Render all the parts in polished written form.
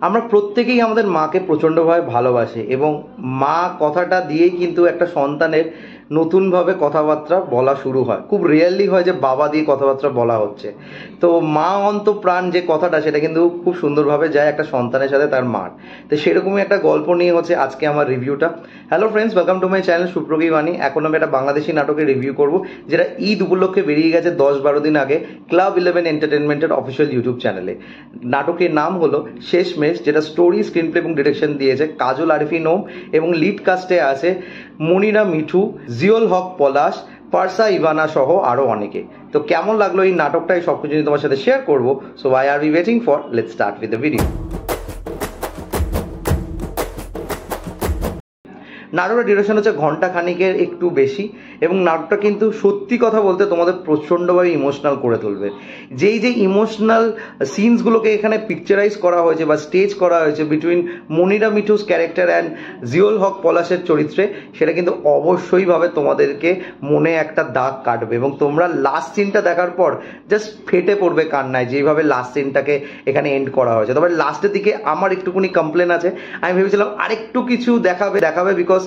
আমরা প্রত্যেকেই আমাদের মাকে প্রচণ্ডভাবে ভালোবাসি এবং মা কথাটা দিয়েই কিন্তু একটা সন্তানের নতুনভাবে কথাবার্তা বলা শুরু হয়। খুব রিয়েলি হয় যে বাবা দিয়ে কথাবার্তা বলা হচ্ছে। তো মা অন্তঃপ্রাণ যে কথাটা সেটা কিন্তু খুব সুন্দরভাবে যায় একটা সন্তানের সাথে তার মার। তো সেরকমই একটা গল্প নিয়ে হচ্ছে আজকে আমার রিভিউটা। Hello friends, welcome to my channel সুপ্রকি বাণী। এখন আমি একটা বাংলাদেশি নাটকের রিভিউ করব, যেটা ঈদ উপলক্ষে বেরিয়ে গেছে 10-12 দিন আগে ক্লাব 11 এন্টারটেনমেন্টের অফিসিয়াল ইউটিউব চ্যানেলে। নাটকের নাম হলো শেষমেশ, যেটা স্টোরি, স্ক্রিন প্লে এবং ডিরেকশন দিয়েছে কাজল আরিফিন ওম এবং লিড কাস্টে আছে মনিরা মিঠু, জিওল হক পলাশ, ফারসা ইভানা সহ আরও অনেকে। তো কেমন লাগলো এই নাটকটা, এই সবকিছু নিয়ে তোমার সাথে শেয়ার করবো। So I are be waiting for, let's start with the video. নাটকের ডিউরেশন হচ্ছে ঘন্টা খানিকের একটু বেশি এবং নাটকটা কিন্তু সত্যি কথা বলতে তোমাদের প্রচণ্ডভাবে ইমোশনাল করে তুলবে। যেই ইমোশনাল সিনসগুলোকে এখানে পিকচারাইজ করা হয়েছে বা স্টেজ করা হয়েছে between Monira Mithu's character and Ziaul Haque পলাশের চরিত্রে, সেটা কিন্তু অবশ্যইভাবে তোমাদেরকে মনে একটা দাগ কাটবে এবং তোমরা লাস্ট সিনটা দেখার পর জাস্ট ফেটে পড়বে কান্নায়, যেইভাবে লাস্ট সিনটাকে এখানে এন্ড করা হয়েছে। তবে লাস্টের দিকে আমার একটুখানি কমপ্লেন আছে। আমি ভেবেছিলাম আরেকটু কিছু দেখাবে বিকজ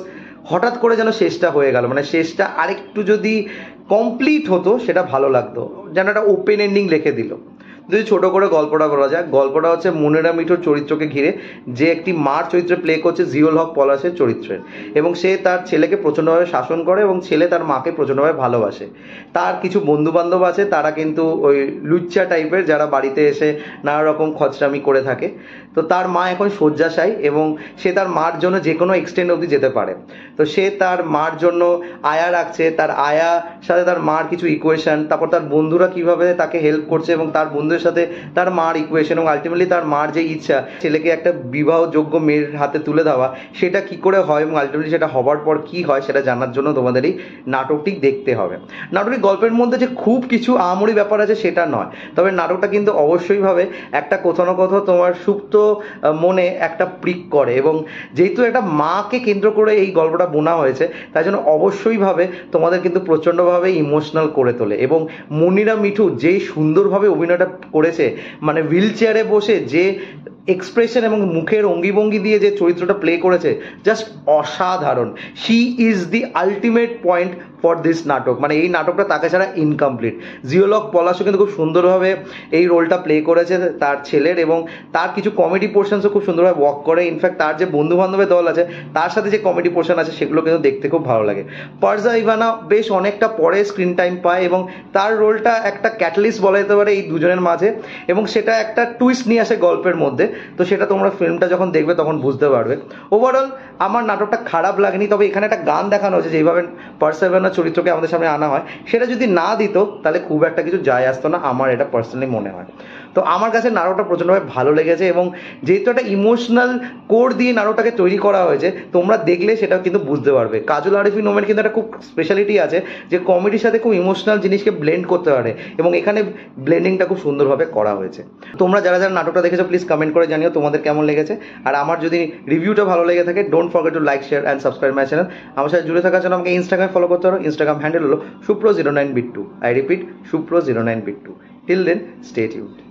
হঠাৎ করে যেন শেষটা হয়ে গেল, মানে শেষটা আরেকটু যদি কমপ্লিট হতো সেটা ভালো লাগতো, যেন একটা ওপেন এন্ডিং রেখে দিল। যদি ছোট করে গল্পটা বলা যায়, গল্পটা হচ্ছে মনিরা মিঠুর চরিত্রকে ঘিরে, যে একটি মার চরিত্রে প্লে করছে জিওল হক পলাশের চরিত্রের, এবং সে তার ছেলেকে প্রচণ্ডভাবে শাসন করে এবং ছেলে তার মাকে প্রচণ্ডভাবে ভালোবাসে। তার কিছু বন্ধু বান্ধব আছে, তারা কিন্তু ওই লুচ্চা টাইপের, যারা বাড়িতে এসে নানা রকম খচরামি করে থাকে। তো তার মা এখন শয্যাশায়ী এবং সে তার মার জন্য যে কোনো এক্সটেন্ড অবধি যেতে পারে। তো সে তার মার জন্য আয়া রাখছে, তার আয়া সাথে তার মার কিছু ইকুয়েশন, তারপর তার বন্ধুরা কিভাবে তাকে হেল্প করছে এবং তার বন্ধুদের সাথে তার মার ইকুয়েশন, এবং আলটিমেটলি তার মার যে ইচ্ছা ছেলেকে একটা বিবাহযোগ্য মেয়ের হাতে তুলে দেওয়া, সেটা কি করে হয় এবং আলটিমেটলি সেটা হবার পর কি হয় সেটা জানার জন্য তোমাদের এই নাটকটি দেখতে হবে। নাটকের গল্পের মধ্যে যে খুব কিছু আহামরি ব্যাপার আছে সেটা নয়, তবে নাটকটা কিন্তু অবশ্যইভাবে একটা কোথাও না কোথাও তোমার সুপ্ত মনে একটা প্রিক করে, এবং যেহেতু একটা মাকে কেন্দ্র করে এই গল্পটা বোনা হয়েছে তাই জন্য অবশ্যইভাবে তোমাদের কিন্তু প্রচণ্ডভাবে ইমোশনাল করে তোলে। এবং মনিরা মিঠু যেই সুন্দরভাবে অভিনয়টা করেছে, মানে হুইল চেয়ারে বসে যে এক্সপ্রেশন এবং মুখের অঙ্গিভঙ্গি দিয়ে যে চরিত্রটা প্লে করেছে, জাস্ট অসাধারণ। She is the ultimate point for this নাটক, মানে এই নাটকটা তাকে ছাড়া ইনকমপ্লিট। জিওল হক পলাশও কিন্তু খুব সুন্দরভাবে এই রোলটা প্লে করেছে তার ছেলের, এবং তার কিছু কমেডি পোর্শনসও খুব সুন্দরভাবে ওয়ার্ক করে। ইনফ্যাক্ট তার যে বন্ধু বান্ধবের দল আছে তার সাথে যে কমেডি পোর্শন আছে সেগুলো কিন্তু দেখতে খুব ভালো লাগে। ফারসা ইভানা বেশ অনেকটা পরে স্ক্রিন টাইম পায় এবং তার রোলটা একটা ক্যাটালিস্ট বলা যেতে পারে এই দুজনের মাঝে, এবং সেটা একটা টুইস্ট নিয়ে আসে গল্পের মধ্যে। তো সেটা তোমরা ফিল্মটা যখন দেখবে তখন বুঝতে পারবে। ওভারঅল আমার নাটকটা খারাপ লাগেনি, তবে এখানে একটা গান দেখানো হয়েছে, যেভাবে ফারসা ইভানার চরিত্রকে আমাদের সামনে আনা হয় সেটা যদি না দিত তাহলে খুব একটা কিছু যায় আসতো না, আমার এটা পার্সোনালি মনে হয়। তো আমার কাছে নাটকটা প্রচণ্ডভাবে ভালো লেগেছে, এবং যেহেতু একটা ইমোশনাল কোর দিয়ে নাটকটাকে তৈরি করা হয়েছে, তোমরা দেখলে সেটা কিন্তু বুঝতে পারবে। কাজল আরিফিন ওমের কিন্তু একটা খুব স্পেশালিটি আছে যে কমেডির সাথে খুব ইমোশনাল জিনিসকে ব্লেন্ড করতে পারে, এবং এখানে ব্লেন্ডিংটা খুব সুন্দরভাবে করা হয়েছে। তোমরা যারা যারা নাটকটা দেখেছো প্লিজ কমেন্ট করে জানিও তোমাদের কেমন লেগেছে। আর আমার যদি রিভিউটা ভালো লেগে থাকে, don't forget to like, share and subscribe my channel. আমার সাথে জুড়ে থাকার জন্য আমাকে ইনস্টাগ্রামে ফলো করতে পারো। ইনস্টাগ্রাম হ্যান্ডেল হলো সুপ্রো09bit2। আই রিপিট, সুপ্রো09bit2। Till then, stay tuned.